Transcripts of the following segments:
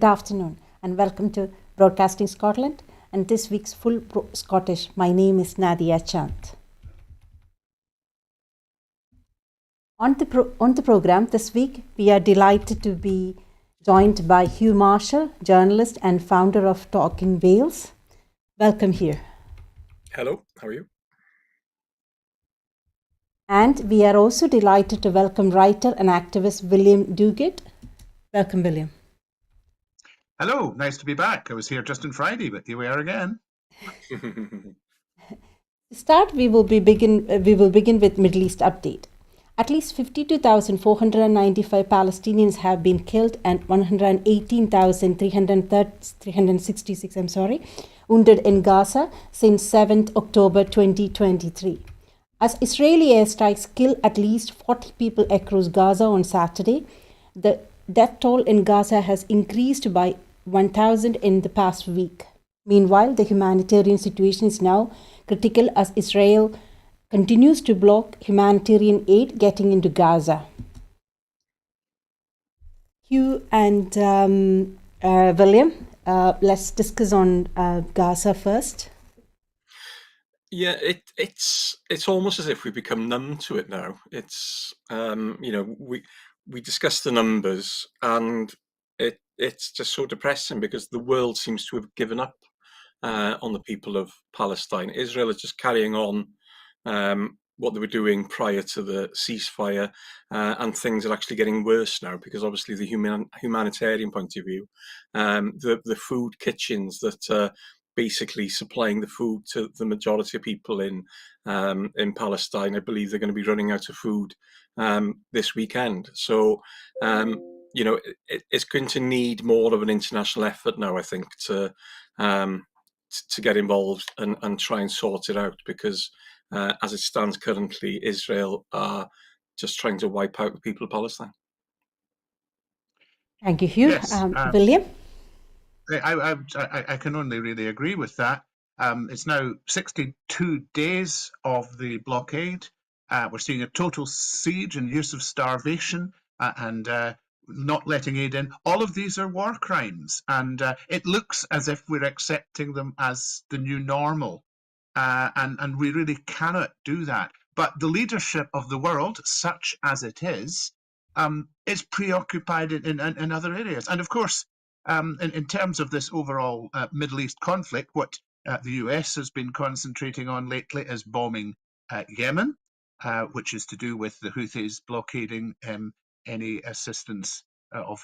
Good afternoon and welcome to Broadcasting Scotland and this week's Full Scottish. My name is Nadia Chand. On the program this week, we are delighted to be joined by Hugh Marshall, journalist and founder of Talking Wales. Welcome here. Hello, how are you? And we are also delighted to welcome writer and activist William Duguid. Welcome, William. Hello, nice to be back. I was here just on Friday, but here we are again. To start, we will begin with Middle East update. At least 52,495 Palestinians have been killed and 118,366 wounded in Gaza since 7th October 2023. As Israeli airstrikes kill at least 40 people across Gaza on Saturday, the death toll in Gaza has increased by 1,000 in the past week. Meanwhile, the humanitarian situation is now critical as Israel continues to block humanitarian aid getting into Gaza. Hugh and William, let's discuss on Gaza first. Yeah, it's almost as if we become numb to it now. It's we discuss the numbers and it's just so depressing because the world seems to have given up on the people of Palestine. Israel is just carrying on what they were doing prior to the ceasefire, and things are actually getting worse now because obviously the humanitarian point of view, the food kitchens that basically supplying the food to the majority of people in Palestine, I believe they're going to be running out of food this weekend. So it's going to need more of an international effort now, I think, to get involved and try and sort it out, because as it stands currently, Israel are just trying to wipe out the people of Palestine. Thank you, Hugh. Yes, William? I can only really agree with that. It's now 62 days of the blockade. We're seeing a total siege and use of starvation and not letting aid in. All of these are war crimes, and it looks as if we're accepting them as the new normal. And we really cannot do that. But the leadership of the world, such as it is preoccupied in other areas. And of course, in terms of this overall Middle East conflict, what the US has been concentrating on lately is bombing Yemen, which is to do with the Houthis blockading any assistance of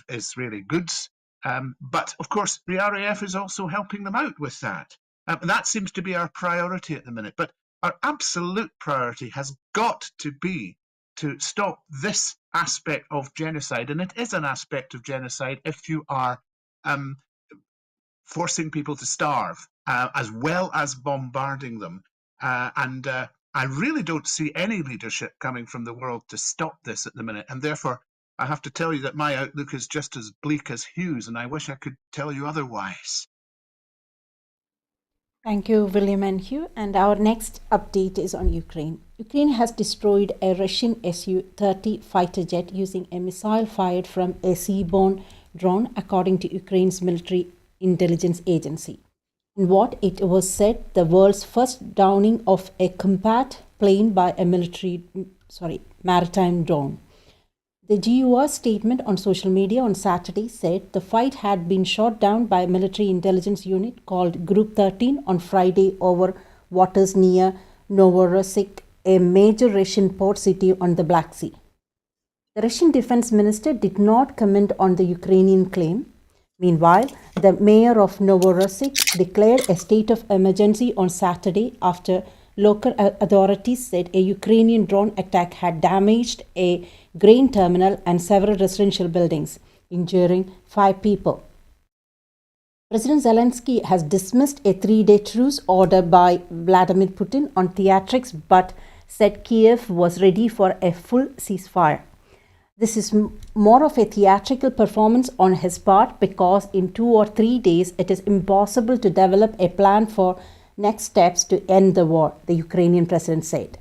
Israeli goods. But of course, the RAF is also helping them out with that. That seems to be our priority at the minute. But our absolute priority has got to be to stop this aspect of genocide. And it is an aspect of genocide if you are forcing people to starve, as well as bombarding them. And I really don't see any leadership coming from the world to stop this at the minute. And therefore, I have to tell you that my outlook is just as bleak as Hugh's, and I wish I could tell you otherwise. Thank you, William and Hugh. And our next update is on Ukraine. Ukraine has destroyed a Russian Su-30 fighter jet using a missile fired from a seaborne drone, according to Ukraine's military intelligence agency. In what it was said, the world's first downing of a combat plane by a maritime drone. The GUR statement on social media on Saturday said the fight had been shot down by a military intelligence unit called Group 13 on Friday over waters near Novorossiysk, a major Russian port city on the Black Sea. The Russian defense minister did not comment on the Ukrainian claim. Meanwhile, the mayor of Novorossiysk declared a state of emergency on Saturday after local authorities said a Ukrainian drone attack had damaged a grain terminal and several residential buildings, injuring 5 people. President Zelensky has dismissed a 3-day truce order by Vladimir Putin on theatrics, but said Kiev was ready for a full ceasefire. This is more of a theatrical performance on his part because in 2 or 3 days it is impossible to develop a plan for next steps to end the war, the Ukrainian president said.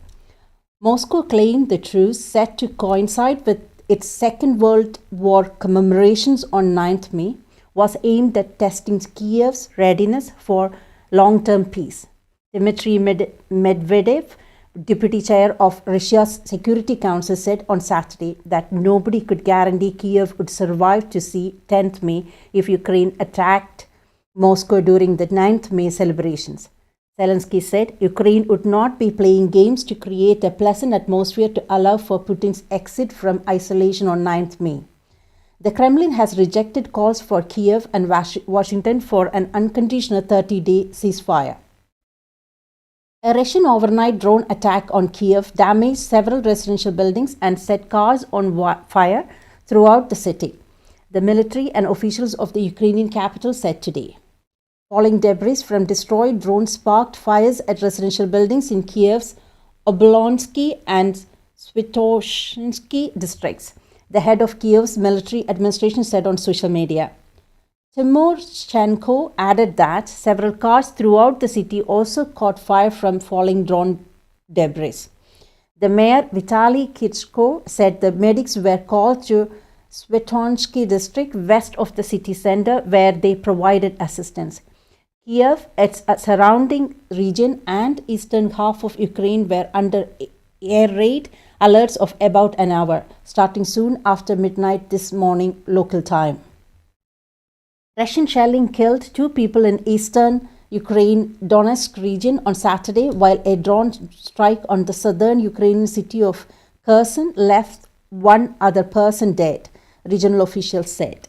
Moscow claimed the truce set to coincide with its Second World War commemorations on 9th May, was aimed at testing Kiev's readiness for long-term peace. Dmitry Medvedev, deputy chair of Russia's Security Council, said on Saturday that nobody could guarantee Kiev would survive to see 10th May if Ukraine attacked Moscow during the 9th May celebrations. Zelensky said Ukraine would not be playing games to create a pleasant atmosphere to allow for Putin's exit from isolation on 9th May. The Kremlin has rejected calls for Kiev and Washington for an unconditional 30-day ceasefire. A Russian overnight drone attack on Kiev damaged several residential buildings and set cars on fire throughout the city, the military and officials of the Ukrainian capital said today. Falling debris from destroyed drones sparked fires at residential buildings in Kiev's Oblonsky and Svetoshensky districts, the head of Kiev's military administration said on social media. Timoshenko added that several cars throughout the city also caught fire from falling drone debris. The mayor, Vitaly Klitschko, said the medics were called to Svetonsky district west of the city center where they provided assistance. Kiev, its surrounding region and eastern half of Ukraine were under air raid alerts of about an hour, starting soon after midnight this morning local time. Russian shelling killed 2 people in eastern Ukraine Donetsk region on Saturday, while a drone strike on the southern Ukrainian city of Kherson left 1 other person dead, regional officials said.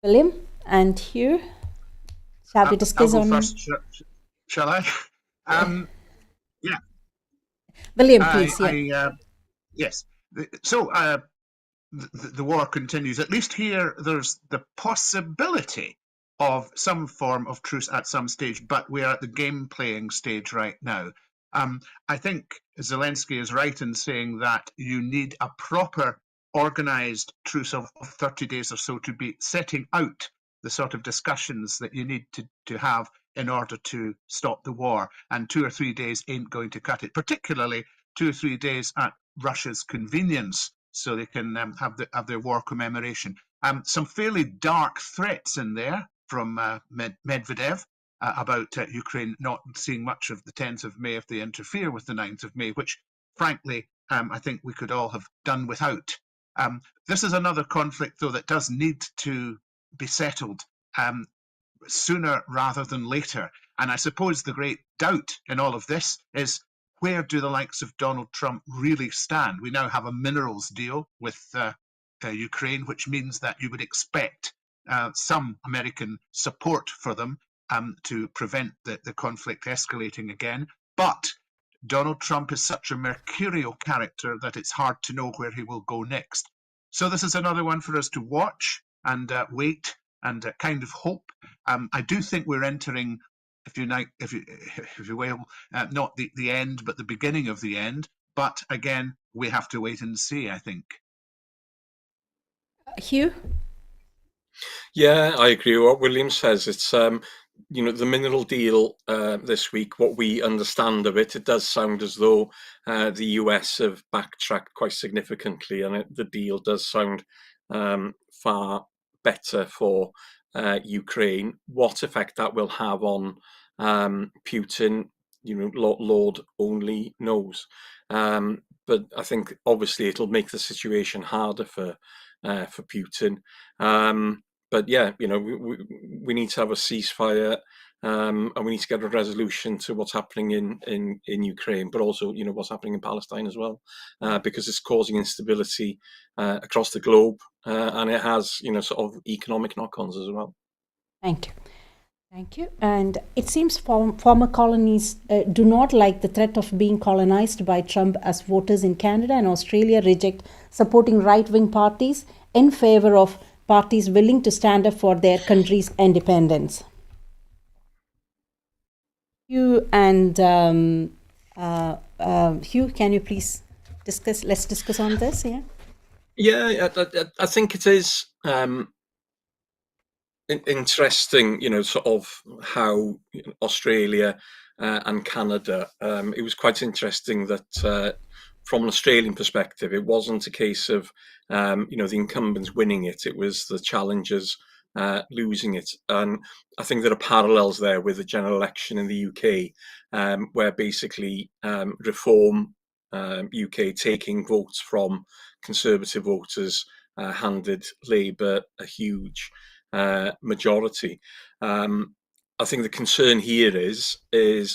William and Hugh, shall we discuss I'll go on... first, shall I? Yeah. William, please. Yes. So the war continues. At least here, there's the possibility of some form of truce at some stage, but we are at the game playing stage right now. I think Zelensky is right in saying that you need a proper organized truce of 30 days or so to be setting out the sort of discussions that you need to have in order to stop the war. And 2 or 3 days ain't going to cut it, particularly 2 or 3 days at Russia's convenience, so they can have their war commemoration. Some fairly dark threats in there from Medvedev about Ukraine not seeing much of the 10th of May if they interfere with the 9th of May, which, frankly, I think we could all have done without. This is another conflict, though, that does need to be settled sooner rather than later. And I suppose the great doubt in all of this is, where do the likes of Donald Trump really stand? We now have a minerals deal with Ukraine, which means that you would expect some American support for them to prevent the conflict escalating again. But Donald Trump is such a mercurial character that it's hard to know where he will go next. So this is another one for us to watch and wait and kind of hope. I do think we're entering, if you will, not the end, but the beginning of the end. But again, we have to wait and see, I think. Hugh? Yeah, I agree with what William says. It's the mineral deal this week. What we understand of it, it does sound as though the US have backtracked quite significantly, and the deal does sound far better for Ukraine. What effect that will have on Putin, Lord only knows. But I think obviously it'll make the situation harder for Putin. But yeah, we need to have a ceasefire, and we need to get a resolution to what's happening in Ukraine, but also what's happening in Palestine as well, because it's causing instability across the globe, and it has sort of economic knock-ons as well. Thank you. Thank you. And it seems former colonies do not like the threat of being colonized by Trump, as voters in Canada and Australia reject supporting right-wing parties in favor of parties willing to stand up for their country's independence. Hugh and Hugh, can you please discuss? Let's discuss on this. Yeah, I think it is interesting, sort of how Australia and Canada. It was quite interesting that from an Australian perspective, it wasn't a case of the incumbents winning it; it was the challengers losing it. And I think there are parallels there with the general election in the UK, where basically Reform UK taking votes from Conservative voters handed Labour a huge majority. I think the concern here is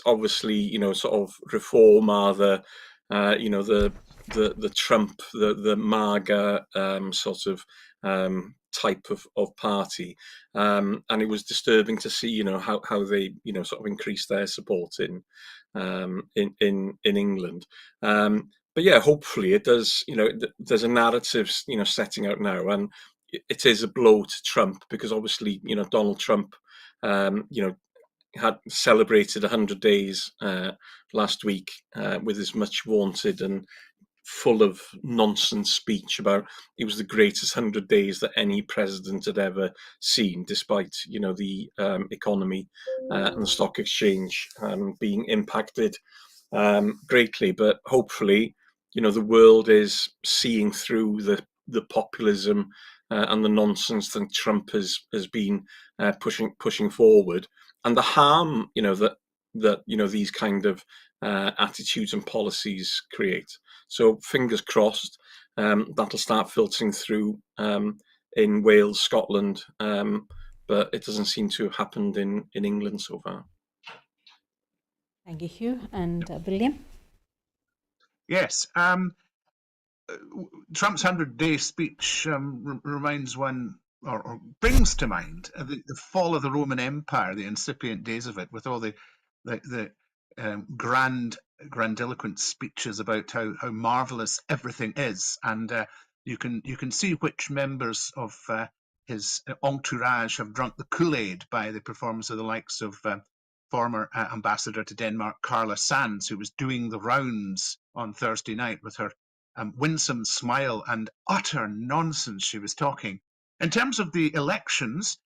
obviously sort of Reform are the the Trump, the MAGA sort of type of party, and it was disturbing to see how they sort of increased their support in England. But yeah, hopefully it does. There's a narrative setting out now, and it is a blow to Trump because obviously Donald Trump had celebrated 100 days last week with his much vaunted and full of nonsense speech about it was the greatest 100 days that any president had ever seen, despite the economy and the stock exchange being impacted greatly. But hopefully the world is seeing through the populism and the nonsense that Trump has been pushing forward, and the harm that these kind of attitudes and policies create. So fingers crossed that'll start filtering through in Wales, Scotland, but it doesn't seem to have happened in England so far. Thank you, Hugh. And William? Yes. Trump's 100-day speech reminds one, or brings to mind, the fall of the Roman Empire, the incipient days of it, with all the grandiloquent speeches about how marvelous everything is, and you can see which members of his entourage have drunk the Kool-Aid by the performance of the likes of former ambassador to Denmark, Carla Sands, who was doing the rounds on Thursday night with her winsome smile and utter nonsense she was talking. In terms of the elections,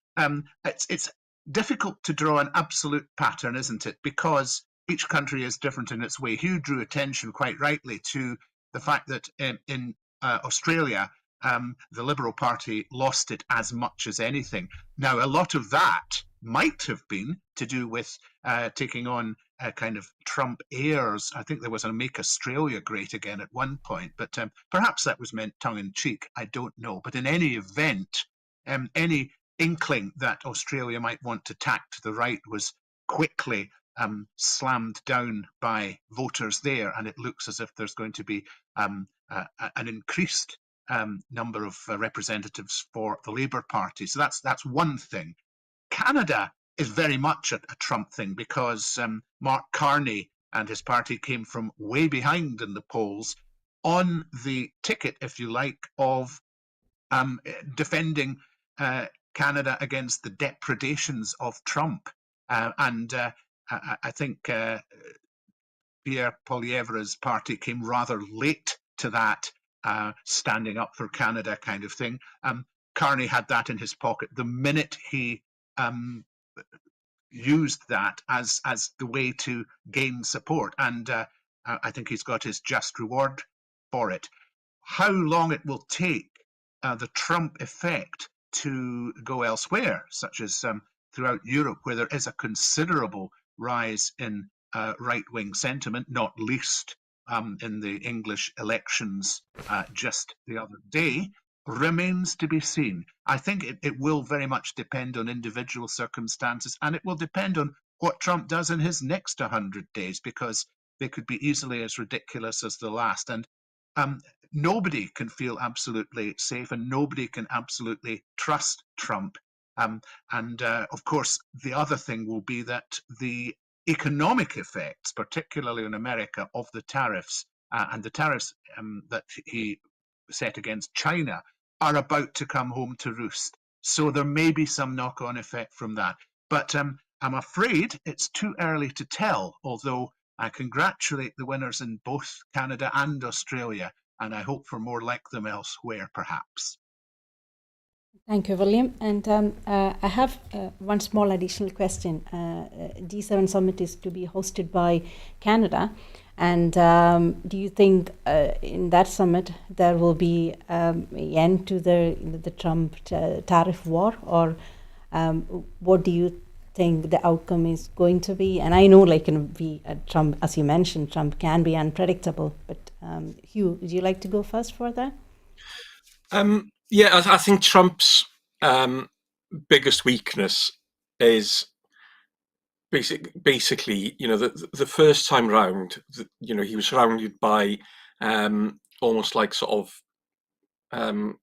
it's difficult to draw an absolute pattern, isn't it? Because each country is different in its way. Hugh drew attention quite rightly to the fact that in Australia, the Liberal Party lost it as much as anything. Now, a lot of that might have been to do with taking on kind of Trump airs. I think there was a Make Australia Great Again at one point, but perhaps that was meant tongue-in-cheek. I don't know. But in any event, any inkling that Australia might want to tack to the right was quickly slammed down by voters there, and it looks as if there's going to be an increased number of representatives for the Labour Party. So that's one thing. Canada is very much a Trump thing because Mark Carney and his party came from way behind in the polls on the ticket, if you like, of defending Canada against the depredations of Trump. And I think Pierre Poilievre's party came rather late to that standing up for Canada kind of thing. Carney had that in his pocket the minute he used that as the way to gain support, and I think he's got his just reward for it. How long it will take the Trump effect to go elsewhere, such as throughout Europe, where there is a considerable rise in right-wing sentiment, not least in the English elections just the other day, remains to be seen. I think it will very much depend on individual circumstances, and it will depend on what Trump does in his next 100 days, because they could be easily as ridiculous as the last. And nobody can feel absolutely safe, and nobody can absolutely trust Trump. And of course, the other thing will be that the economic effects, particularly in America, of the tariffs and the tariffs that he set against China are about to come home to roost. So there may be some knock-on effect from that. But I'm afraid it's too early to tell, although I congratulate the winners in both Canada and Australia, and I hope for more like them elsewhere, perhaps. Thank you, William. And I have one small additional question. G7 Summit is to be hosted by Canada. And do you think in that summit there will be an end to the Trump tariff war, or what do you think the outcome is going to be? And I know, like, Trump, as you mentioned, Trump can be unpredictable. But Hugh, would you like to go first for that? Yeah, I think Trump's biggest weakness is basically, the first time round, he was surrounded by almost like sort of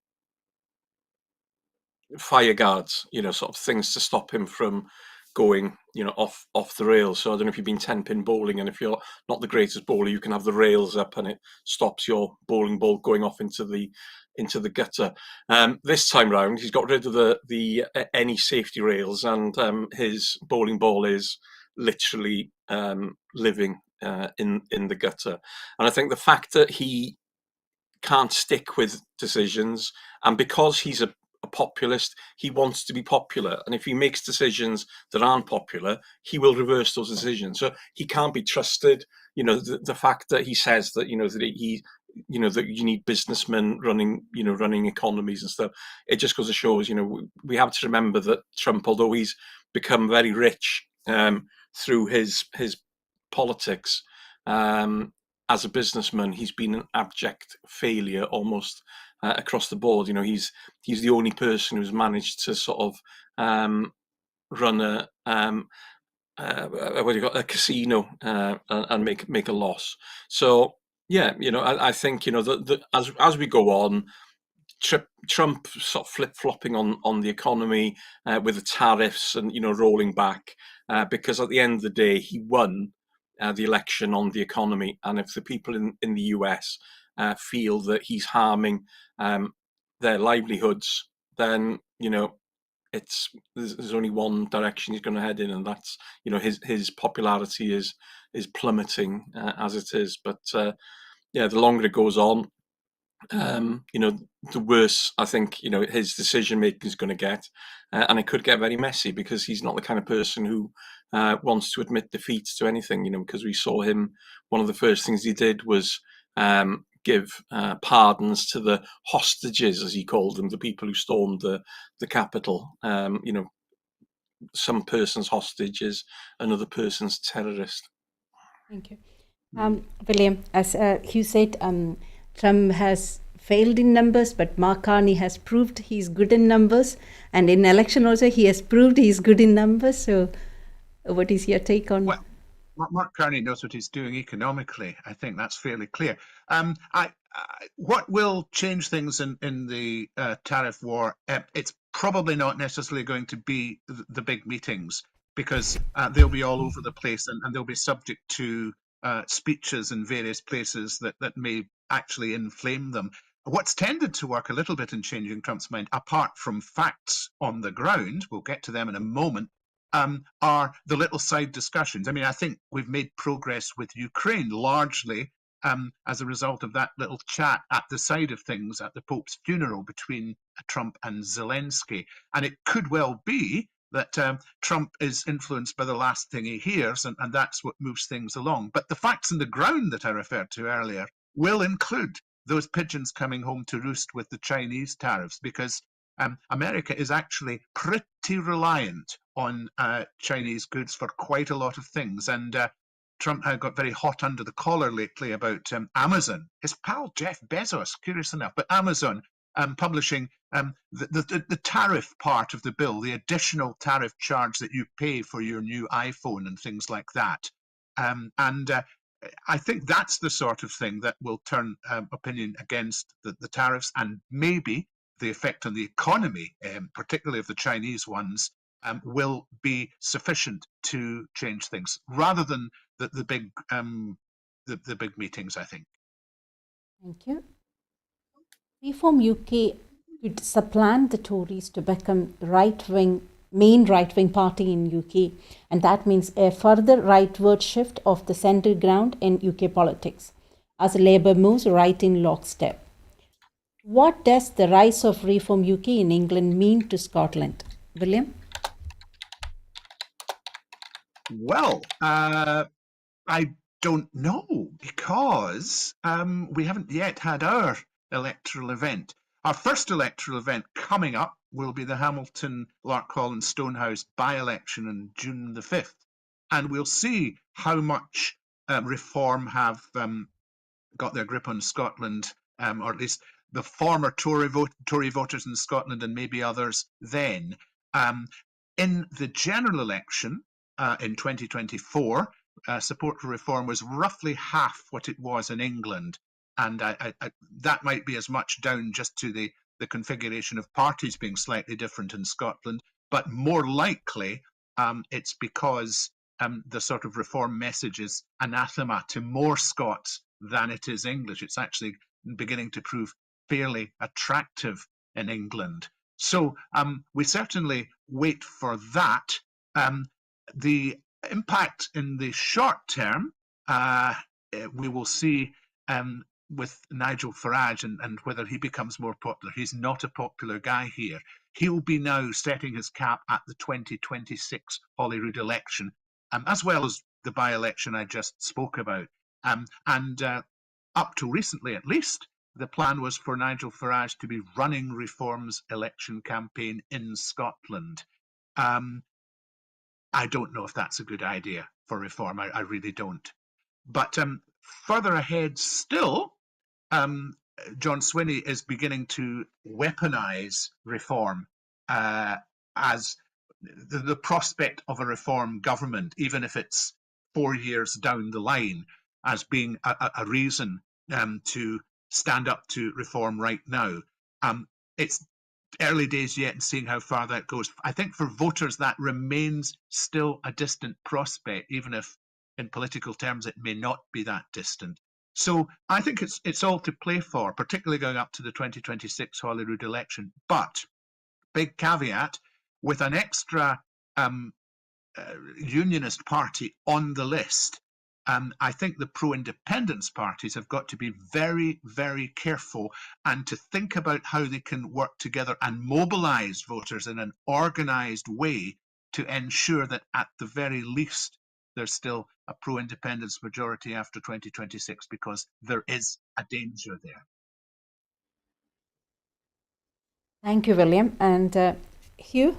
fire guards, sort of things to stop him from going, off the rails. So I don't know if you've been 10-pin bowling, and if you're not the greatest bowler, you can have the rails up and it stops your bowling ball going off into the gutter. This time round, he's got rid of the any safety rails, and his bowling ball is literally living in the gutter. And I think the fact that he can't stick with decisions, and because he's a populist, he wants to be popular, and if he makes decisions that aren't popular, he will reverse those decisions. So he can't be trusted. The fact that he says that that you need businessmen running economies and stuff, it just goes to show us, we have to remember that Trump, although he's become very rich through his politics, as a businessman, he's been an abject failure almost across the board. He's the only person who's managed to sort of run a casino and make a loss. So yeah, I think that as we go on, Trump sort of flip-flopping on the economy with the tariffs and rolling back, because at the end of the day he won the election on the economy, and if the people in the US feel that he's harming their livelihoods, then there's only one direction he's going to head in, and that's his popularity is plummeting as it is. But yeah, the longer it goes on, the worse I think his decision making is going to get, and it could get very messy, because he's not the kind of person who wants to admit defeat to anything. Because we saw him, one of the first things he did was give pardons to the hostages, as he called them, the people who stormed the Capitol. Some person's hostage is another person's terrorist. Thank you. William, as Hugh said, Trump has failed in numbers, but Mark Carney has proved he's good in numbers. And in election also, he has proved he's good in numbers. So what is your take on? Well, Mark Carney knows what he's doing economically. I think that's fairly clear. What will change things in the tariff war? It's probably not necessarily going to be the big meetings, because they'll be all over the place, and they'll be subject to speeches in various places that may actually inflame them. What's tended to work a little bit in changing Trump's mind, apart from facts on the ground, we'll get to them in a moment, are the little side discussions. I mean, I think we've made progress with Ukraine largely as a result of that little chat at the side of things at the Pope's funeral between Trump and Zelensky. And it could well be that Trump is influenced by the last thing he hears, and that's what moves things along. But the facts on the ground that I referred to earlier will include those pigeons coming home to roost with the Chinese tariffs, because America is actually pretty reliant on Chinese goods for quite a lot of things. And Trump had got very hot under the collar lately about Amazon. His pal Jeff Bezos, curious enough, but Amazon publishing the tariff part of the bill, the additional tariff charge that you pay for your new iPhone and things like that. I think that's the sort of thing that will turn opinion against the tariffs, and maybe the effect on the economy, particularly of the Chinese ones, will be sufficient to change things, rather than the big meetings, I think. Thank you. Reform UK could supplant the Tories to become main right-wing party in UK, and that means a further rightward shift of the centre ground in UK politics, as Labour moves right in lockstep. What does the rise of Reform UK in England mean to Scotland? William? Well, I don't know, because we haven't yet had our electoral event. Our first electoral event coming up will be the Hamilton, Larkhall and Stonehouse by-election on June the 5th. And we'll see how much Reform have got their grip on Scotland, or at least the former Tory voters in Scotland and maybe others then. In the general election in 2024, support for Reform was roughly half what it was in England. And that might be as much down just to the configuration of parties being slightly different in Scotland, but more likely it's because the sort of Reform message is anathema to more Scots than it is English. It's actually beginning to prove fairly attractive in England. So we certainly wait for that. The impact in the short term, we will see with Nigel Farage and whether he becomes more popular. He's not a popular guy here. He'll be now setting his cap at the 2026 Holyrood election, as well as the by-election I just spoke about. And up to recently, at least, the plan was for Nigel Farage to be running Reform's election campaign in Scotland. I don't know if that's a good idea for Reform. I really don't. But further ahead still, John Swinney is beginning to weaponize Reform as the prospect of a Reform government, even if it's 4 years down the line, as being a reason to stand up to Reform right now. It's early days yet and seeing how far that goes. I think for voters that remains still a distant prospect, even if in political terms it may not be that distant. So I think it's all to play for, particularly going up to the 2026 Holyrood election. But big caveat, with an extra unionist party on the list, I think the pro-independence parties have got to be very, very careful and to think about how they can work together and mobilise voters in an organised way to ensure that at the very least there's still a pro-independence majority after 2026, because there is a danger there. Thank you, William. And Hugh?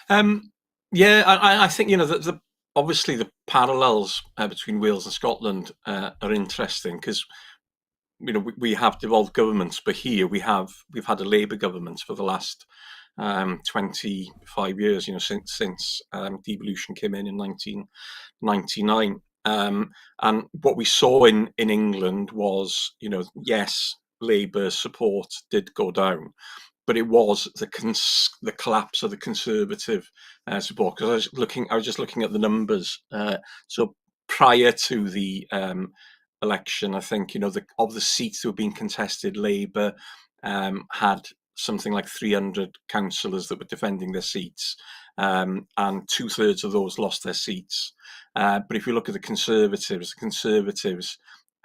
Yeah, I think, obviously the parallels between Wales and Scotland are interesting, because we have devolved governments, but here we've had a Labour government for the last 25 years, since devolution came in 1999. And what we saw in England was, yes, Labour support did go down, but it was the collapse of the Conservative support. Because I was just looking at the numbers. So prior to the election, I think of the seats that were being contested, Labour had something like 300 councillors that were defending their seats, and 2/3 of those lost their seats. But if you look at the Conservatives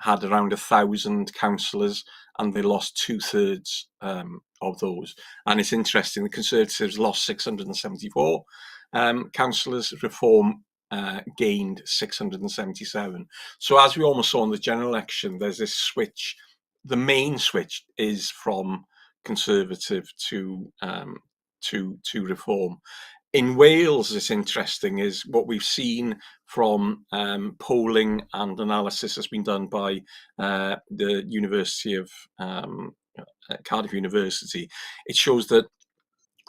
had around 1,000 councillors, and they lost 2/3 of those. And it's interesting, the Conservatives lost 674 councillors, Reform gained 677. So as we almost saw in the general election, there's this switch. The main switch is from Conservative to Reform. In Wales, it's interesting, is what we've seen from polling and analysis that's been done by the University of Cardiff University. It shows that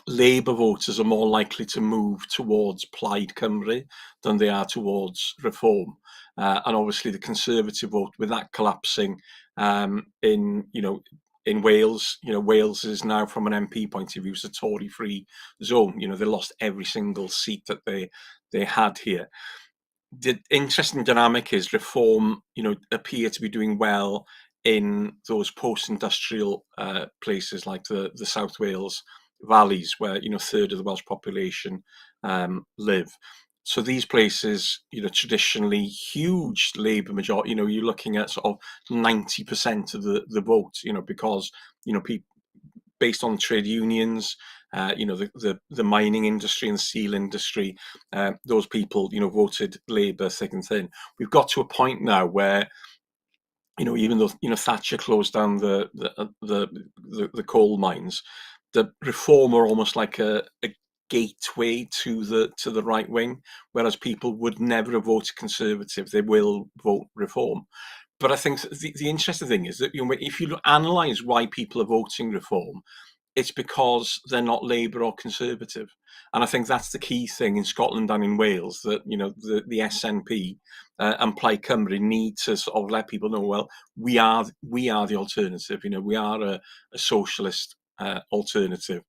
Labour voters are more likely to move towards Plaid Cymru than they are towards Reform. And obviously the Conservative vote, with that collapsing in Wales, Wales is now, from an MP point of view, it's a Tory-free zone. They lost every single seat that they had here. The interesting dynamic is Reform, appear to be doing well in those post-industrial places like the South Wales valleys, where 1/3 of the Welsh population live. So these places, traditionally huge Labour majority, you're looking at sort of 90% of the vote, because, based on trade unions, the mining industry and steel industry, those people, voted Labour thick and thin. We've got to a point now where, even though Thatcher closed down the coal mines, the Reform are almost like a gateway to the right wing, whereas people would never have voted Conservative; they will vote Reform. But I think the interesting thing is that if you analyse why people are voting Reform, it's because they're not Labour or Conservative. And I think that's the key thing in Scotland and in Wales, that the SNP and Plaid Cymru need to sort of let people know, well, we are the alternative. We are a socialist alternative,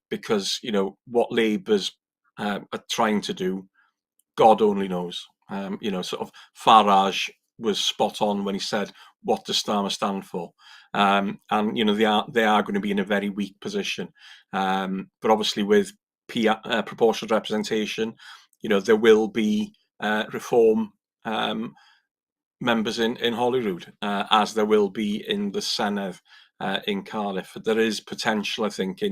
because what Labour's are trying to do, God only knows. Sort of Farage was spot on when he said, "What does Starmer stand for?" And they are going to be in a very weak position. But obviously, with proportional representation, there will be Reform members in Holyrood, as there will be in the Senedd in Cardiff. There is potential, I think,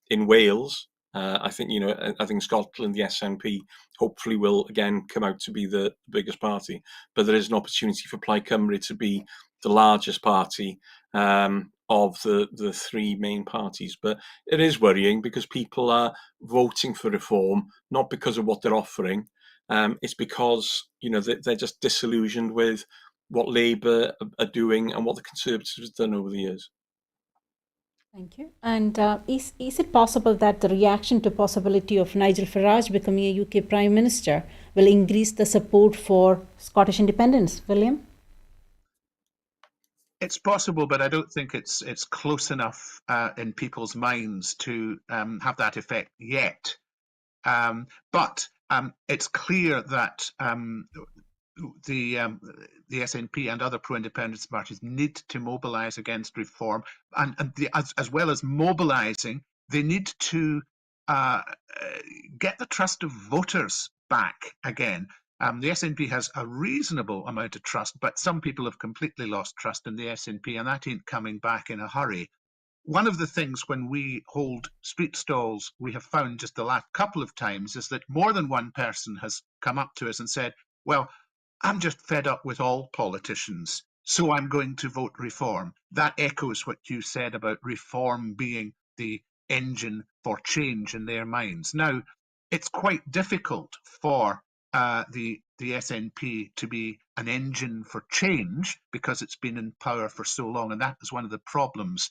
in Wales. I think Scotland, the SNP, hopefully will again come out to be the biggest party. But there is an opportunity for Plaid Cymru to be the largest party of the three main parties. But it is worrying because people are voting for Reform, not because of what they're offering. It's because they're just disillusioned with what Labour are doing and what the Conservatives have done over the years. Thank you. And is it possible that the reaction to possibility of Nigel Farage becoming a UK Prime Minister will increase the support for Scottish independence, William? It's possible, but I don't think it's close enough in people's minds to have that effect yet. But it's clear that the SNP and other pro-independence parties need to mobilise against reform, and as well as mobilising, they need to get the trust of voters back again. The SNP has a reasonable amount of trust, but some people have completely lost trust in the SNP, and that ain't coming back in a hurry. One of the things when we hold street stalls, we have found just the last couple of times, is that more than one person has come up to us and said, well, I'm just fed up with all politicians, so I'm going to vote Reform. That echoes what you said about Reform being the engine for change in their minds. Now, it's quite difficult for the SNP to be an engine for change because it's been in power for so long, and that is one of the problems.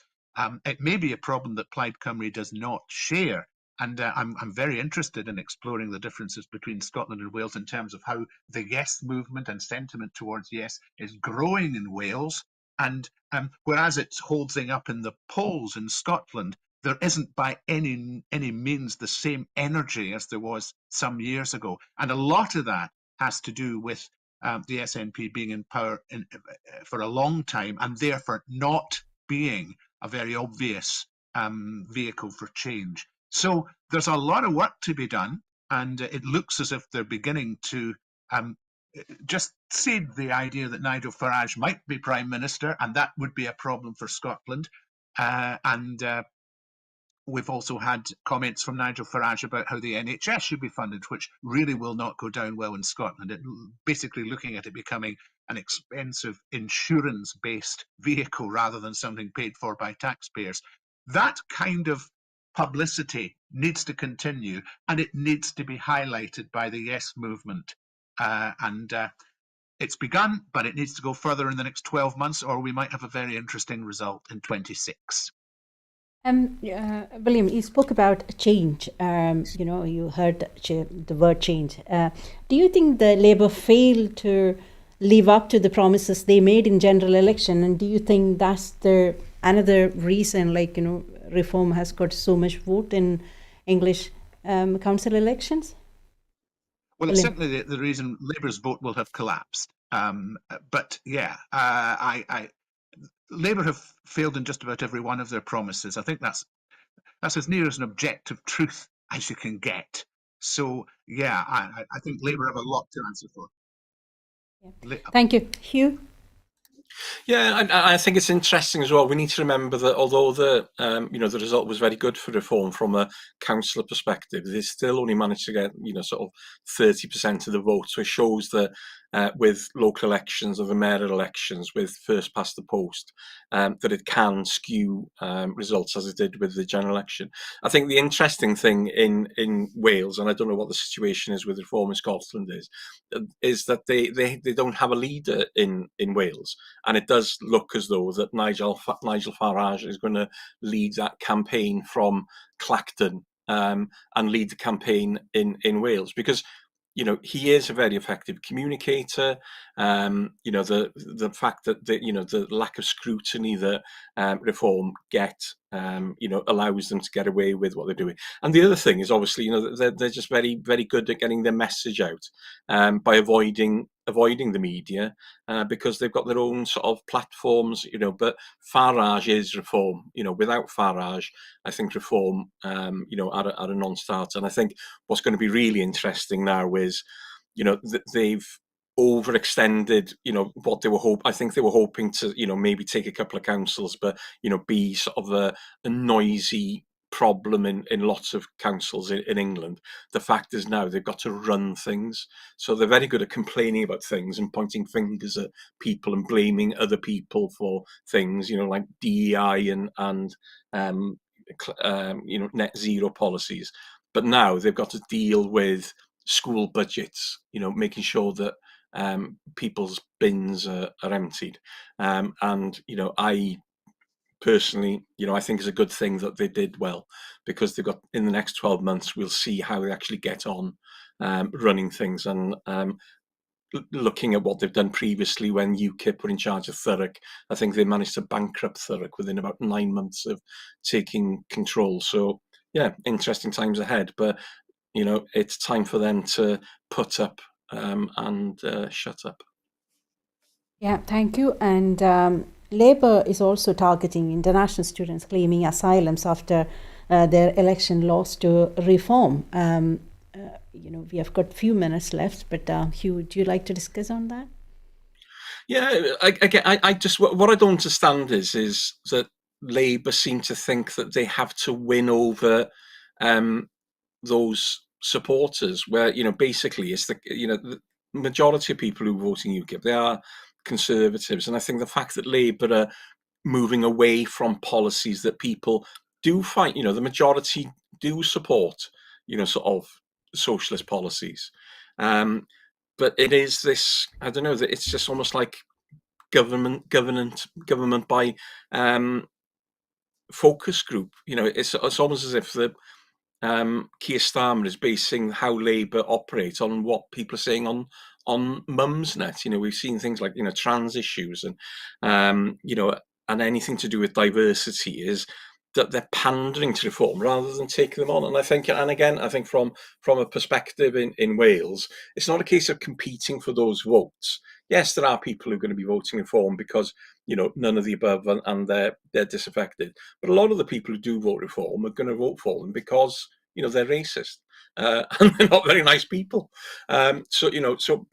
It may be a problem that Plaid Cymru does not share, and I'm very interested in exploring the differences between Scotland and Wales in terms of how the Yes movement and sentiment towards Yes is growing in Wales. And whereas it's holding up in the polls in Scotland, there isn't by any means the same energy as there was some years ago. And a lot of that has to do with the SNP being in power for a long time, and therefore not being a very obvious vehicle for change. So there's a lot of work to be done, and it looks as if they're beginning to just seed the idea that Nigel Farage might be Prime Minister, and that would be a problem for Scotland. We've also had comments from Nigel Farage about how the NHS should be funded, which really will not go down well in Scotland. Basically looking at it becoming an expensive insurance-based vehicle rather than something paid for by taxpayers. That kind of publicity needs to continue, and it needs to be highlighted by the Yes movement. It's begun, but it needs to go further in the next 12 months, or we might have a very interesting result in 26. William, you spoke about change. You heard the word change. Do you think the Labour failed to live up to the promises they made in general election? And do you think that's another reason, Reform has got so much vote in English council elections? Well, it's certainly the reason Labour's vote will have collapsed. But yeah, Labour have failed in just about every one of their promises. I think that's as near as an objective truth as you can get. So yeah, I think Labour have a lot to answer for. Yeah. Thank you. Hugh? Yeah, and I think it's interesting as well. We need to remember that although the result was very good for Reform from a councillor perspective, they still only managed to get sort of 30% of the vote. So it shows that with local elections or the mayoral elections, with first past the post, that it can skew results as it did with the general election. I think the interesting thing in Wales, and I don't know what the situation is with Reform in Scotland, is that they don't have a leader in Wales. And it does look as though that Nigel Farage is going to lead that campaign from Clacton, and lead the campaign in Wales, because he is a very effective communicator. The fact that the lack of scrutiny that Reform get allows them to get away with what they're doing. And the other thing is obviously they're just very, very good at getting their message out, by avoiding the media, because they've got their own sort of platforms. But Farage is Reform. Without Farage, I think Reform are a non-starter. And I think what's going to be really interesting now is they've overextended what they were I think they were hoping to maybe take a couple of councils, but be sort of a noisy problem in lots of councils in England. The fact is now they've got to run things, so they're very good at complaining about things and pointing fingers at people and blaming other people for things, like DEI and net zero policies. But now they've got to deal with school budgets, making sure that people's bins are emptied. And I personally, I think it's a good thing that they did well, because they've got, in the next 12 months, we'll see how they actually get on running things. And looking at what they've done previously when UKIP were in charge of Thurrock, I think they managed to bankrupt Thurrock within about 9 months of taking control. So yeah, interesting times ahead. But it's time for them to put up and shut up. Yeah, thank you. And Labour is also targeting international students claiming asylums after their election loss to Reform. We have got a few minutes left, but Hugh, do you like to discuss on that? Yeah, I just, what I don't understand is that Labour seem to think that they have to win over those supporters, where basically it's the majority of people who vote in UKIP, they are Conservatives. And I think the fact that Labour are moving away from policies that people do find, the majority do support, sort of socialist policies. But it is this, I don't know, that it's just almost like government by focus group. It's almost as if the Keir Starmer is basing how Labour operate on what people are saying on Mumsnet. We've seen things like trans issues and and anything to do with diversity is that they're pandering to Reform rather than taking them on. And I think, and again, I think from a perspective in Wales, it's not a case of competing for those votes. Yes, there are people who are going to be voting Reform because none of the above, and they're disaffected. But a lot of the people who do vote Reform are going to vote for them because they're racist, and they're not very nice people. So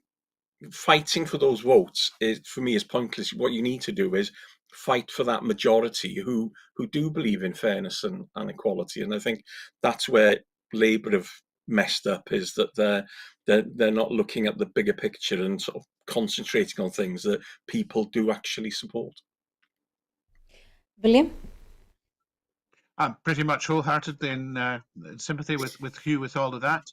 fighting for those votes for me is pointless. What you need to do is fight for that majority who do believe in fairness and equality. And I think that's where Labour have messed up, is that they're not looking at the bigger picture and sort of concentrating on things that people do actually support. William? I'm pretty much wholeheartedly in sympathy with Hugh with all of that.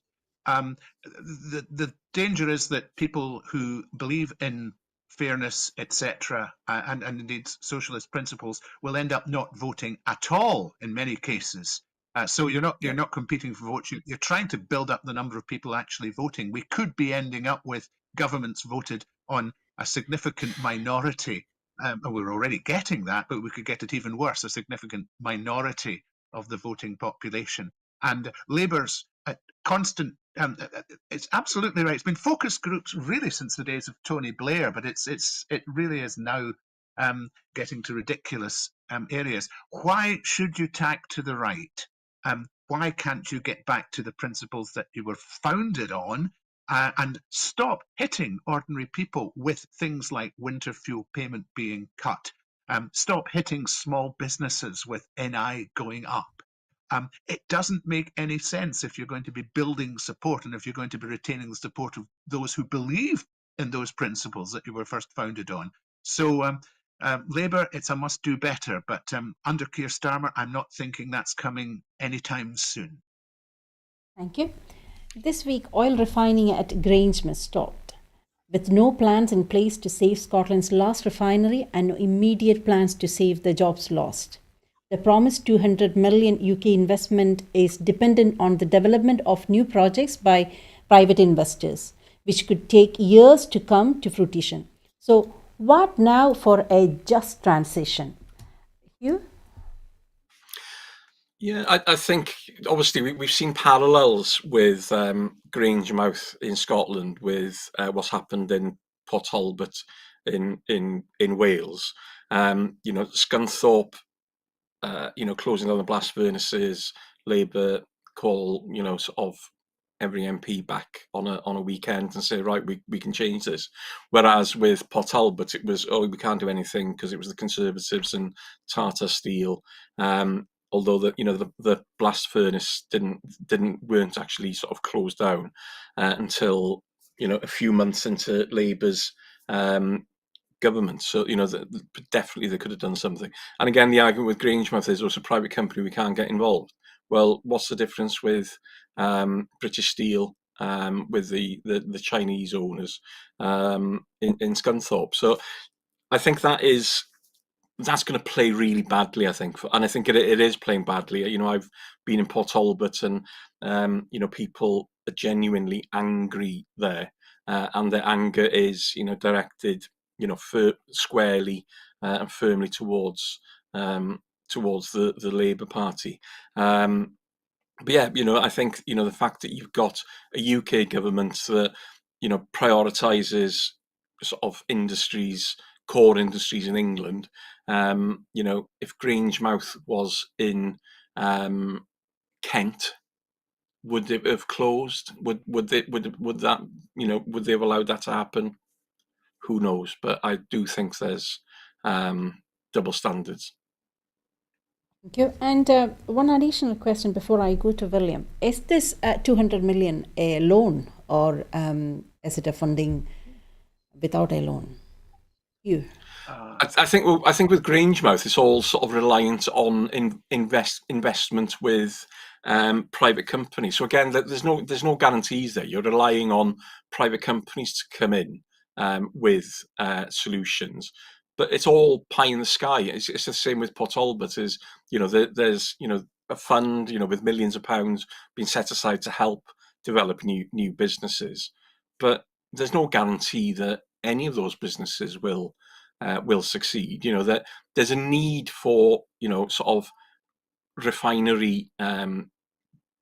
The danger is that people who believe in fairness, etc., and indeed socialist principles, will end up not voting at all in many cases. So you're not competing for votes. You're trying to build up the number of people actually voting. We could be ending up with governments voted on a significant minority. And we're already getting that, but we could get it even worse, a significant minority of the voting population. And Labour's constant, it's absolutely right. It's been focus groups really since the days of Tony Blair, but it really is now getting to ridiculous areas. Why should you tack to the right? Why can't you get back to the principles that you were founded on? and stop hitting ordinary people with things like winter fuel payment being cut. Stop hitting small businesses with NI going up. It doesn't make any sense if you're going to be building support and if you're going to be retaining the support of those who believe in those principles that you were first founded on. So Labour, it's a must do better, but under Keir Starmer, I'm not thinking that's coming anytime soon. Thank you. This week, oil refining at Grangemouth stopped, with no plans in place to save Scotland's last refinery and no immediate plans to save the jobs lost. The promised 200 million UK investment is dependent on the development of new projects by private investors, which could take years to come to fruition. So, what now for a just transition? You? Yeah, I think obviously we've seen parallels with Grangemouth in Scotland with what's happened in Port Talbot in Wales. Scunthorpe, closing down the blast furnaces, Labour call, sort of every MP back on a weekend and say, right, we can change this. Whereas with Port Talbot, it was, oh, we can't do anything because it was the Conservatives and Tata Steel. Although the blast furnace weren't actually sort of closed down until a few months into Labour's government. So definitely they could have done something. And again, the argument with Grangemouth is, it's a private company, we can't get involved. Well, what's the difference with British Steel, with the Chinese owners in Scunthorpe? So I think that's going to play really badly, I think, and I think it is playing badly. I've been in Port Talbot, and people are genuinely angry there, and their anger is directed squarely and firmly towards the Labour Party. But yeah, I think the fact that you've got a UK government that prioritises sort of core industries in England. If Grangemouth was in Kent, would it have closed? Would they have allowed that to happen? Who knows? But I do think there's double standards. Thank you. And one additional question before I go to William. Is this 200 million a loan, or is it a funding without a loan? You? I think with Grangemouth, it's all sort of reliant on investment with private companies. So again, there's no guarantees there. You're relying on private companies to come in with solutions, but it's all pie in the sky. It's the same with Port Talbot. There's a fund with millions of pounds being set aside to help develop new businesses, but there's no guarantee that any of those businesses will succeed. That there's a need for sort of refinery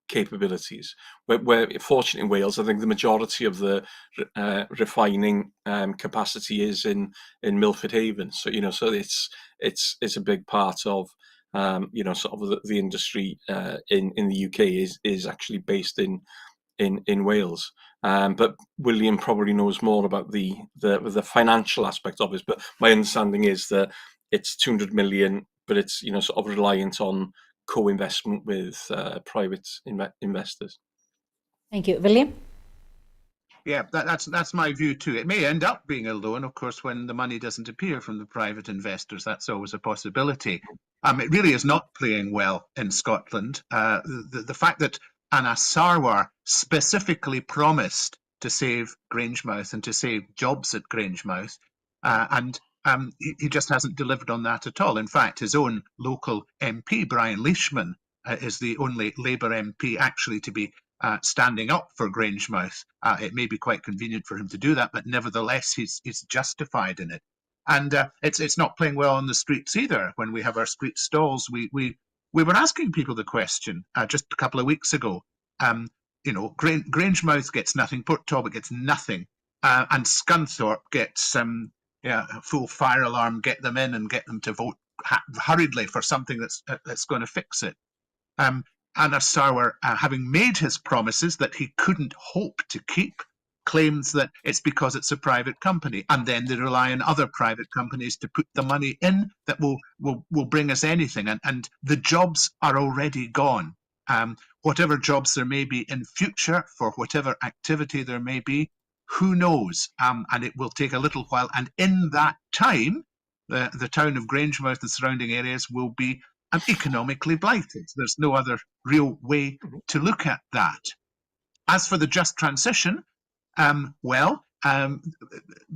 capabilities. Where fortunately in Wales, I think the majority of the refining capacity is in Milford Haven. So so it's a big part of sort of the industry in the UK is actually based in Wales. But William probably knows more about the financial aspect of it. But my understanding is that it's 200 million, but it's sort of reliant on co-investment with private investors. Thank you, William. Yeah, that's my view too. It may end up being a loan, of course, when the money doesn't appear from the private investors. That's always a possibility. It really is not playing well in Scotland. The fact that Anna Sarwar specifically promised to save Grangemouth and to save jobs at Grangemouth, and he just hasn't delivered on that at all. In fact, his own local MP, Brian Leishman, is the only Labour MP actually to be standing up for Grangemouth. It may be quite convenient for him to do that, but nevertheless, he's justified in it. And it's not playing well on the streets either. When we have our street stalls, we were asking people the question just a couple of weeks ago. Grangemouth gets nothing, Port Talbot gets nothing, and Scunthorpe gets a full fire alarm. Get them in and get them to vote hurriedly for something that's going to fix it. Anna Sarwar, having made his promises that he couldn't hope to keep, claims that it's because it's a private company, and then they rely on other private companies to put the money in that will bring us anything, and the jobs are already gone. Whatever jobs there may be in future for whatever activity there may be, who knows? And it will take a little while, and in that time, the town of Grangemouth and surrounding areas will be economically blighted. There's no other real way to look at that. As for the just transition, the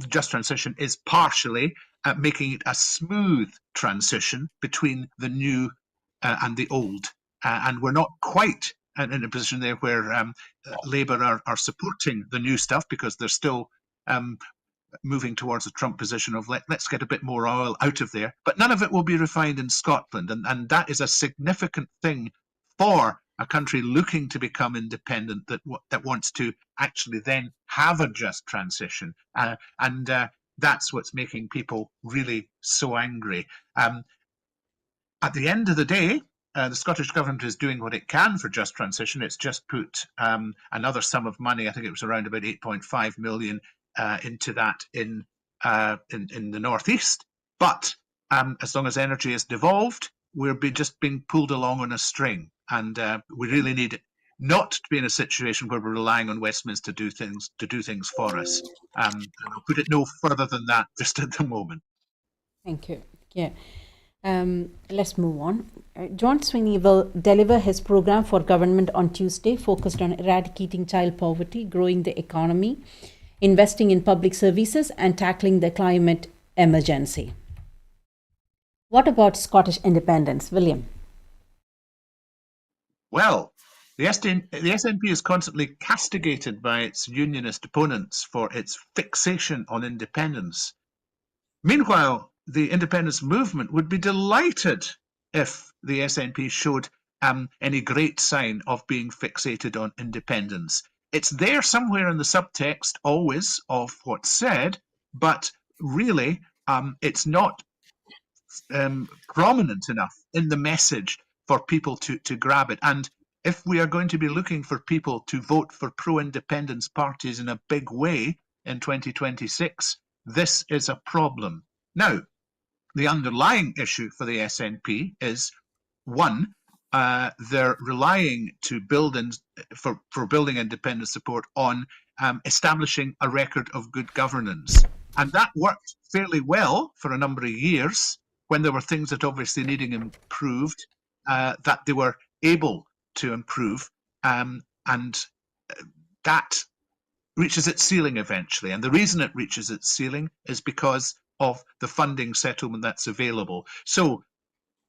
just transition is partially making it a smooth transition between the new and the old. And we're not quite in a position there where Labour are supporting the new stuff, because they're still moving towards a Trump position of let's get a bit more oil out of there. But none of it will be refined in Scotland. And that is a significant thing for a country looking to become independent, that wants to actually then have a just transition. And that's what's making people really so angry. At the end of the day, the Scottish Government is doing what it can for just transition. It's just put another sum of money, I think it was around about 8.5 million, into that in the northeast. But as long as energy is devolved, we're just being pulled along on a string. And we really need not to be in a situation where we're relying on Westminster to do things for us. And I'll put it no further than that just at the moment. Thank you. Yeah. Let's move on. John Sweeney will deliver his program for government on Tuesday, focused on eradicating child poverty, growing the economy, investing in public services, and tackling the climate emergency. What about Scottish independence, William? Well, the SNP is constantly castigated by its unionist opponents for its fixation on independence. Meanwhile, the independence movement would be delighted if the SNP showed any great sign of being fixated on independence. It's there somewhere in the subtext, always, of what's said, but really it's not prominent enough in the message for people to grab it. And if we are going to be looking for people to vote for pro-independence parties in a big way in 2026, this is a problem. Now, the underlying issue for the SNP is, one, they're relying to build for building independent support on establishing a record of good governance. And that worked fairly well for a number of years when there were things that obviously needing improved, that they were able to improve. And that reaches its ceiling eventually. And the reason it reaches its ceiling is because of the funding settlement that's available. So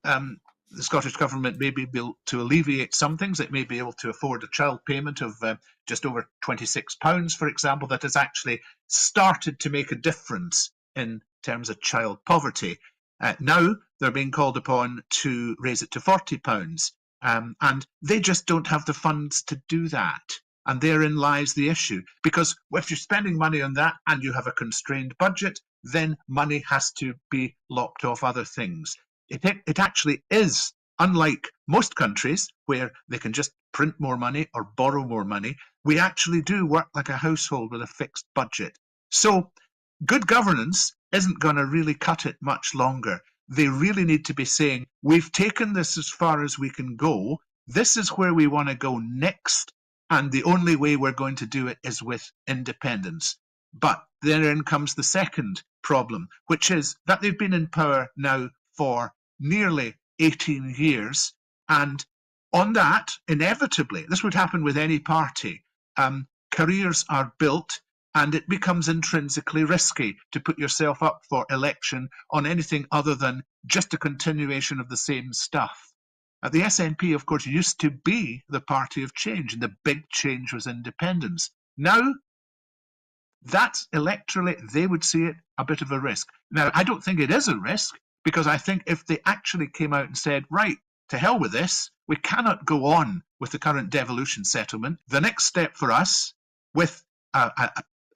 the Scottish Government may be able to alleviate some things. It may be able to afford a child payment of just over £26, for example, that has actually started to make a difference in terms of child poverty. Now they're being called upon to raise it to £40, and they just don't have the funds to do that. And therein lies the issue, because if you're spending money on that and you have a constrained budget, then money has to be lopped off other things. It actually is, unlike most countries where they can just print more money or borrow more money, we actually do work like a household with a fixed budget. So good governance isn't going to really cut it much longer. They really need to be saying, we've taken this as far as we can go. This is where we want to go next. And the only way we're going to do it is with independence. But therein comes the second problem, which is that they've been in power now for nearly 18 years. And on that, inevitably, this would happen with any party, careers are built, and it becomes intrinsically risky to put yourself up for election on anything other than just a continuation of the same stuff. The SNP, of course, used to be the party of change, and the big change was independence. Now, that's electorally, they would see it a bit of a risk. Now, I don't think it is a risk, because I think if they actually came out and said, right, to hell with this, we cannot go on with the current devolution settlement. The next step for us, with a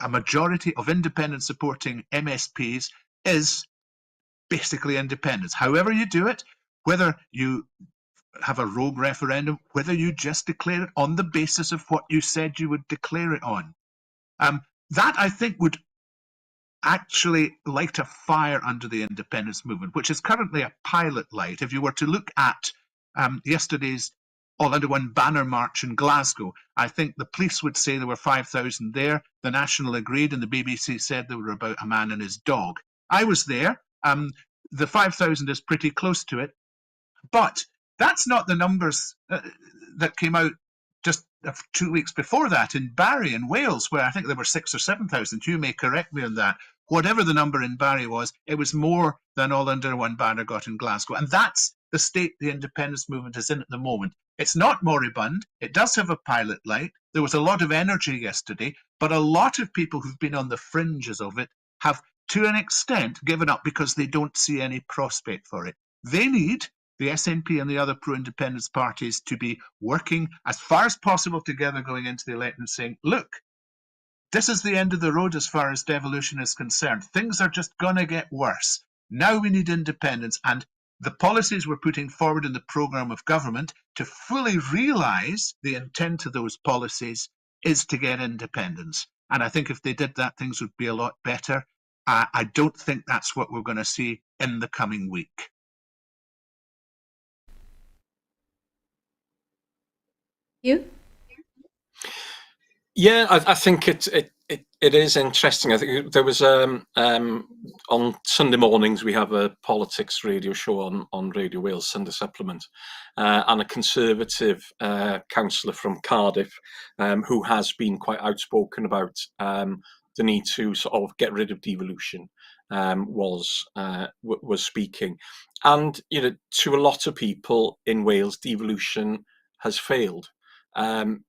majority of independent supporting MSPs, is basically independence. However you do it, whether you have a rogue referendum, whether you just declare it on the basis of what you said you would declare it on. that I think would actually light a fire under the independence movement, which is currently a pilot light. If you were to look at yesterday's All Under One banner march in Glasgow, I think the police would say there were 5,000 there. The National agreed, and the BBC said there were about a man and his dog. I was there. The 5,000 is pretty close to it. But that's not the numbers that came out just 2 weeks before that in Barry in Wales, where I think there were 6,000 or 7,000. You may correct me on that. Whatever the number in Barry was, it was more than All Under One banner got in Glasgow. And that's the state the independence movement is in at the moment. It's not moribund. It does have a pilot light. There was a lot of energy yesterday, but a lot of people who've been on the fringes of it have, to an extent, given up because they don't see any prospect for it. They need the SNP and the other pro-independence parties to be working as far as possible together going into the election, saying, look, this is the end of the road as far as devolution is concerned. Things are just going to get worse. Now we need independence, and the policies we're putting forward in the programme of government to fully realise the intent of those policies is to get independence. And I think if they did that, things would be a lot better. I don't think that's what we're going to see in the coming week. You? Yeah, I think it is interesting. I think there was on Sunday mornings we have a politics radio show on Radio Wales, Sunday Supplement, and a Conservative councillor from Cardiff who has been quite outspoken about the need to sort of get rid of devolution was speaking, and to a lot of people in Wales, devolution has failed.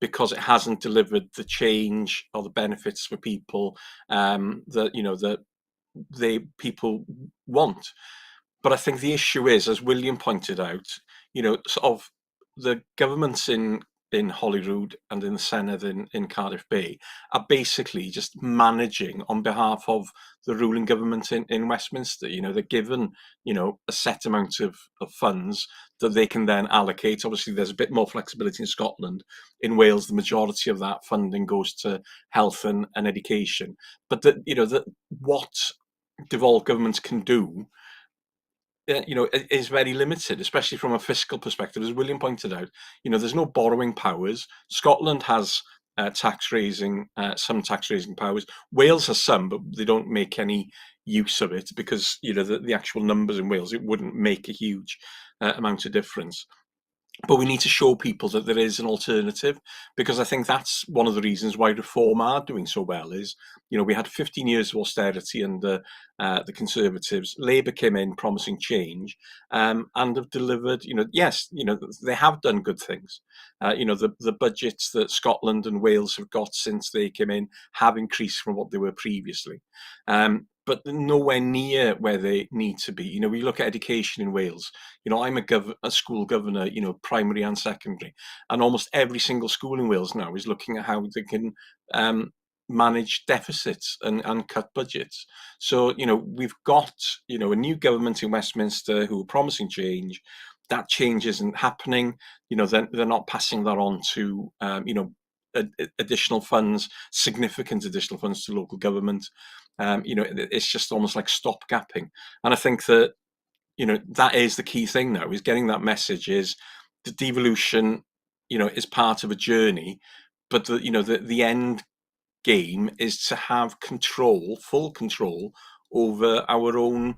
Because it hasn't delivered the change or the benefits for people that people want. But I think the issue is, as William pointed out, sort of the governments in Holyrood and in the Senedd in Cardiff Bay are basically just managing on behalf of the ruling government in Westminster. They're given a set amount of funds that they can then allocate. Obviously, there's a bit more flexibility in Scotland. In Wales, the majority of that funding goes to health and education. But what devolved governments can do is very limited, especially from a fiscal perspective. As William pointed out, there's no borrowing powers. Scotland has some tax raising powers. Wales has some, but they don't make any use of it because the actual numbers in Wales, it wouldn't make a huge amount of difference. But we need to show people that there is an alternative, because I think that's one of the reasons why Reform are doing so well. Is we had 15 years of austerity under the Conservatives. Labour came in promising change and have delivered. Yes, they have done good things. The budgets that Scotland and Wales have got since they came in have increased from what they were previously. But nowhere near where they need to be. We look at education in Wales. I'm a school governor, primary and secondary, and almost every single school in Wales now is looking at how they can manage deficits and cut budgets. So, we've got, a new government in Westminster who are promising change. That change isn't happening. They're not passing that on to, additional funds, significant additional funds to local government. It's just almost like stopgapping. And I think that, that is the key thing now, is getting that message is the devolution, is part of a journey, but the end game is to have full control over our own,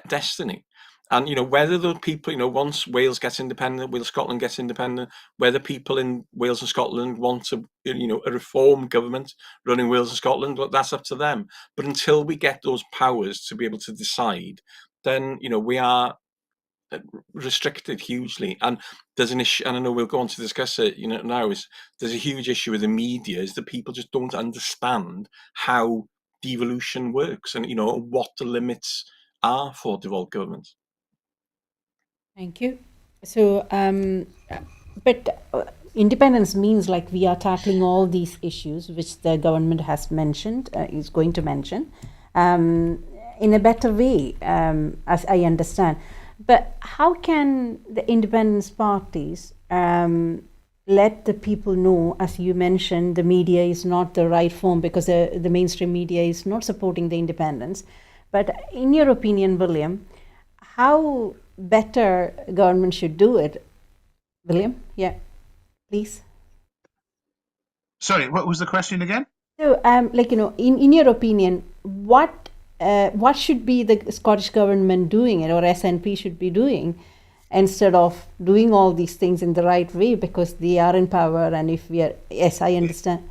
destiny. And whether the people, once Wales gets independent, Wales, Scotland gets independent, whether people in Wales and Scotland want to, a reform government running Wales and Scotland, well, that's up to them. But until we get those powers to be able to decide, then we are restricted hugely. And there's an issue, and I know we'll go on to discuss it now, is there's a huge issue with the media, is that people just don't understand how devolution works and what the limits are for devolved governments. Thank you. So, but independence means like we are tackling all these issues which the government has mentioned, is going to mention, in a better way, as I understand. But how can the independence parties let the people know, as you mentioned, the media is not the right form because the mainstream media is not supporting the independence. But in your opinion, William, how better government should do it? William, yeah, please. Sorry, what was the question again? So, in your opinion, what should be the Scottish government doing it, or SNP should be doing, instead of doing all these things in the right way, because they are in power, and if we are, yes, I understand.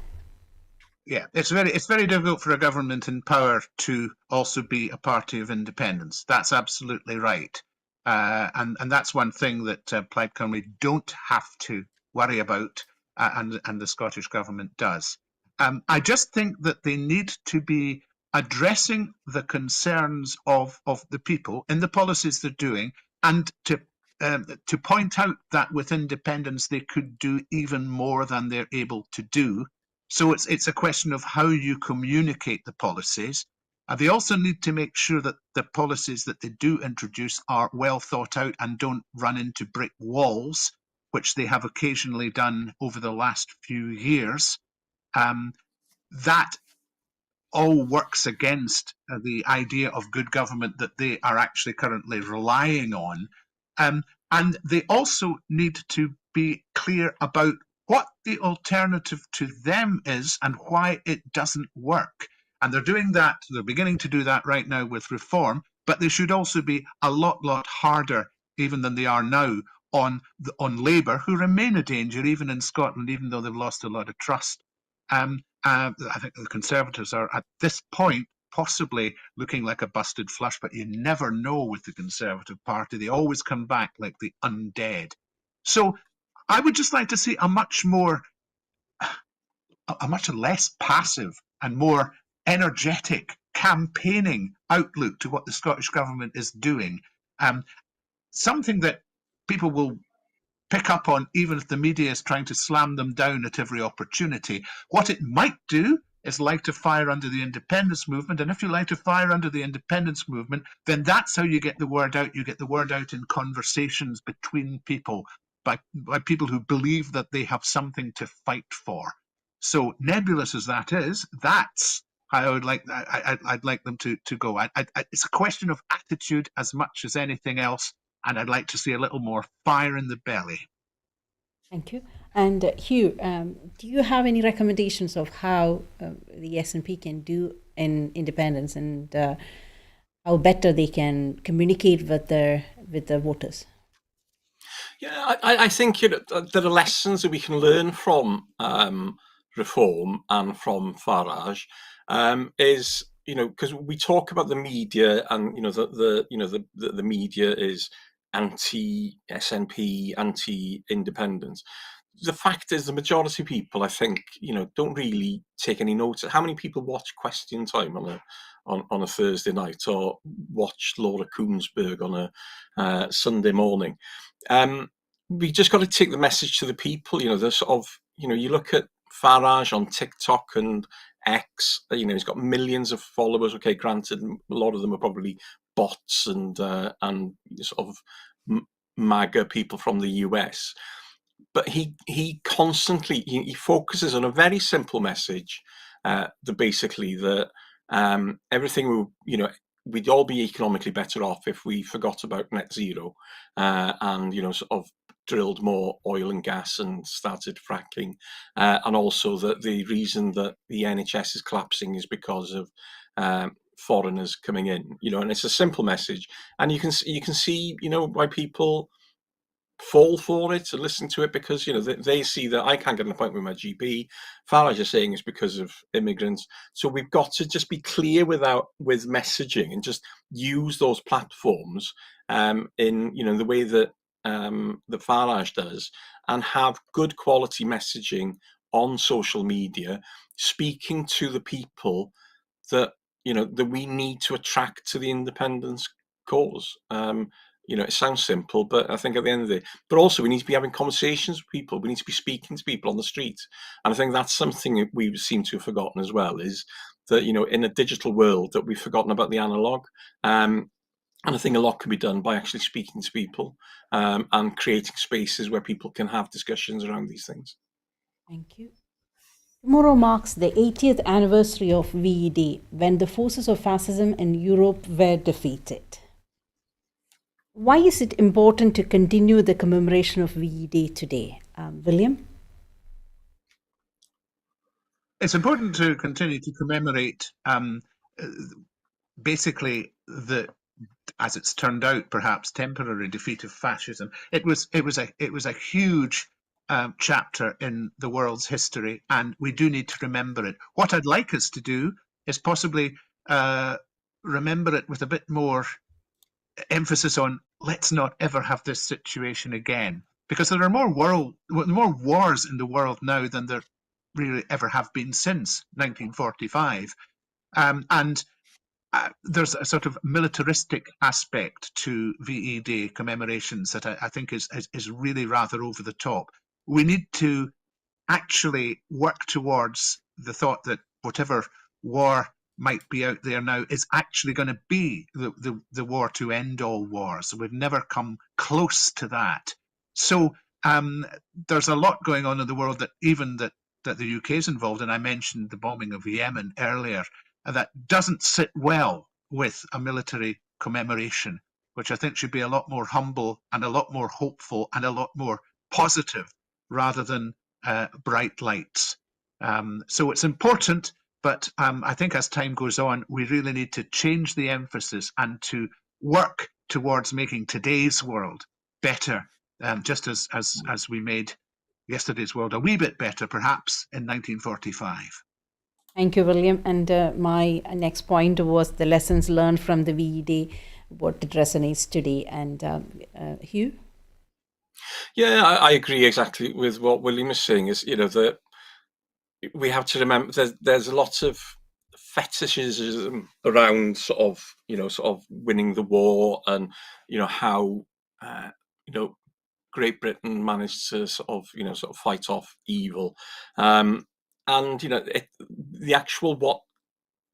Yeah, it's very difficult for a government in power to also be a party of independence. That's absolutely right, and that's one thing that Plaid Cymru don't have to worry about, and the Scottish government does. I just think that they need to be addressing the concerns of the people in the policies they're doing, and to point out that with independence they could do even more than they're able to do. So it's a question of how you communicate the policies. They also need to make sure that the policies that they do introduce are well thought out and don't run into brick walls, which they have occasionally done over the last few years. That all works against the idea of good government that they are actually currently relying on. And they also need to be clear about what the alternative to them is and why it doesn't work. And they're doing that, they're beginning to do that right now with reform, but they should also be a lot harder even than they are now on Labour, who remain a danger even in Scotland, even though they've lost a lot of trust. I think the Conservatives are at this point possibly looking like a busted flush, but you never know with the Conservative Party. They always come back like the undead. So I would just like to see a much less passive and more energetic campaigning outlook to what the Scottish Government is doing. Something that people will pick up on, even if the media is trying to slam them down at every opportunity. What it might do is light a fire under the independence movement. And if you light a fire under the independence movement, then that's how you get the word out. You get the word out in conversations between people, by people who believe that they have something to fight for. So nebulous as that is, that's how I'd like them to go. It's a question of attitude as much as anything else, and I'd like to see a little more fire in the belly. Thank you. And Hugh, do you have any recommendations of how the SNP can do in independence, and how better they can communicate with the voters? Yeah, I think there are lessons that we can learn from reform and from Farage. Is because we talk about the media, and the media is anti-SNP, anti-independence. The fact is, the majority of people, I think, don't really take any notice. How many people watch Question Time on a Thursday night, or watch Laura Koonsberg on a Sunday morning? We just got to take the message to the people. The sort of, you look at Farage on TikTok and X. He's got millions of followers. Okay, granted, a lot of them are probably bots and sort of MAGA people from the US. But he constantly he focuses on a very simple message, that basically that everything will, we'd all be economically better off if we forgot about net zero, and sort of drilled more oil and gas and started fracking, and also that the reason that the NHS is collapsing is because of foreigners coming in. And it's a simple message, and you can see why people fall for it and listen to it, because they see that I can't get an appointment with my GP. Farage is saying it's because of immigrants. So we've got to just be clear with messaging, and just use those platforms in the way that the Farage does, and have good quality messaging on social media, speaking to the people that that we need to attract to the independence cause. It sounds simple, but I think at the end of the day, but also we need to be having conversations with people. We need to be speaking to people on the street. And I think that's something that we seem to have forgotten as well, is that, in a digital world, that we've forgotten about the analog. And I think a lot can be done by actually speaking to people and creating spaces where people can have discussions around these things. Thank you. Tomorrow marks the 80th anniversary of VE Day, when the forces of fascism in Europe were defeated. Why is it important to continue the commemoration of VE Day today? William? It's important to continue to commemorate basically the, as it's turned out, perhaps temporary defeat of fascism. It was a huge chapter in the world's history, and we do need to remember it. What I'd like us to do is possibly remember it with a bit more emphasis on let's not ever have this situation again, because there are more wars in the world now than there really ever have been since 1945, and there's a sort of militaristic aspect to VE Day commemorations that I think is really rather over the top. We need to actually work towards the thought that whatever war might be out there now is actually going to be the war to end all wars. We've never come close to that. So there's a lot going on in the world that even that the UK is involved in. I mentioned the bombing of Yemen earlier, that doesn't sit well with a military commemoration, which I think should be a lot more humble and a lot more hopeful and a lot more positive rather than bright lights. So it's important, but I think as time goes on, we really need to change the emphasis and to work towards making today's world better, just as we made yesterday's world a wee bit better, perhaps, in 1945. Thank you, William. And my next point was the lessons learned from the VE Day, what it resonates today. And Hugh? Yeah, I agree exactly with what William is saying. Is that we have to remember there's a lot of fetishism around sort of winning the war, and how Great Britain managed to sort of fight off evil, and the actual what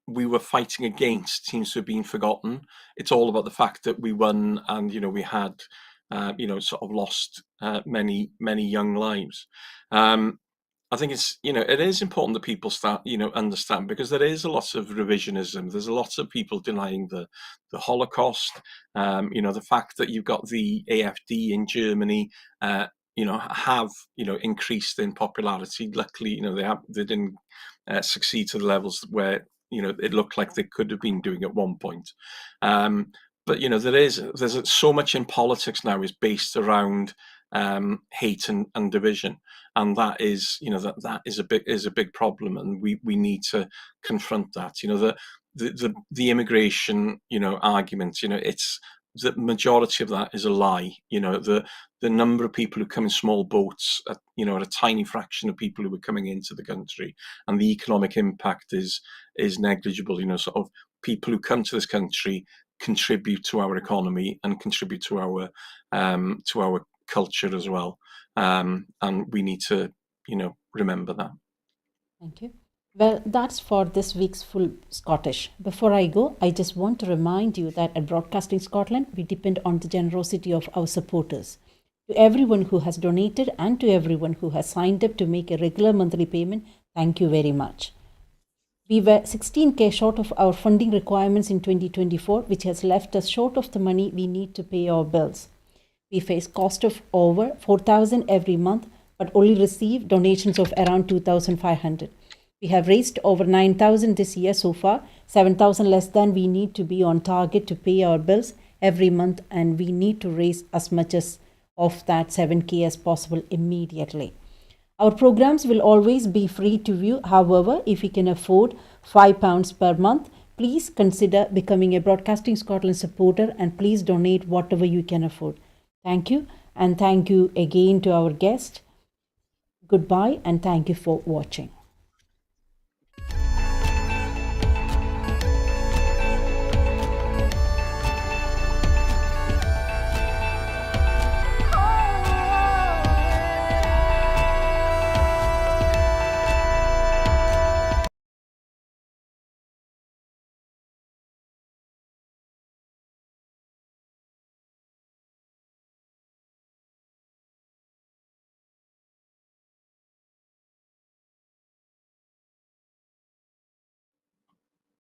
we were fighting against seems to have been forgotten. It's all about the fact that we won, and we had sort of lost many young lives. I think it is important that people start understand, because there is a lot of revisionism. There's a lot of people denying the Holocaust. The fact that you've got the AfD in Germany have increased in popularity. Luckily, they didn't succeed to the levels where it looked like they could have been doing at one point. But there's so much in politics now is based around hate and division, and that is that is a big problem, and we need to confront that. The immigration argument, it's the majority of that is a lie. The number of people who come in small boats at a tiny fraction of people who are coming into the country, and the economic impact is negligible. Sort of people who come to this country contribute to our economy and contribute to our culture as well, and we need to remember that. Thank you. Well, that's for this week's Full Scottish. Before I go, I just want to remind you that at Broadcasting Scotland, we depend on the generosity of our supporters. To everyone who has donated and to everyone who has signed up to make a regular monthly payment, thank you very much. We were 16K short of our funding requirements in 2024, which has left us short of the money we need to pay our bills. We face cost of over 4,000 every month, but only receive donations of around 2,500. We have raised over 9,000 this year so far, 7,000 less than we need to be on target to pay our bills every month, and we need to raise as much as of that 7K as possible immediately. Our programs will always be free to view. However, if you can afford £5 per month, please consider becoming a Broadcasting Scotland supporter, and please donate whatever you can afford. Thank you, and thank you again to our guest. Goodbye, and thank you for watching.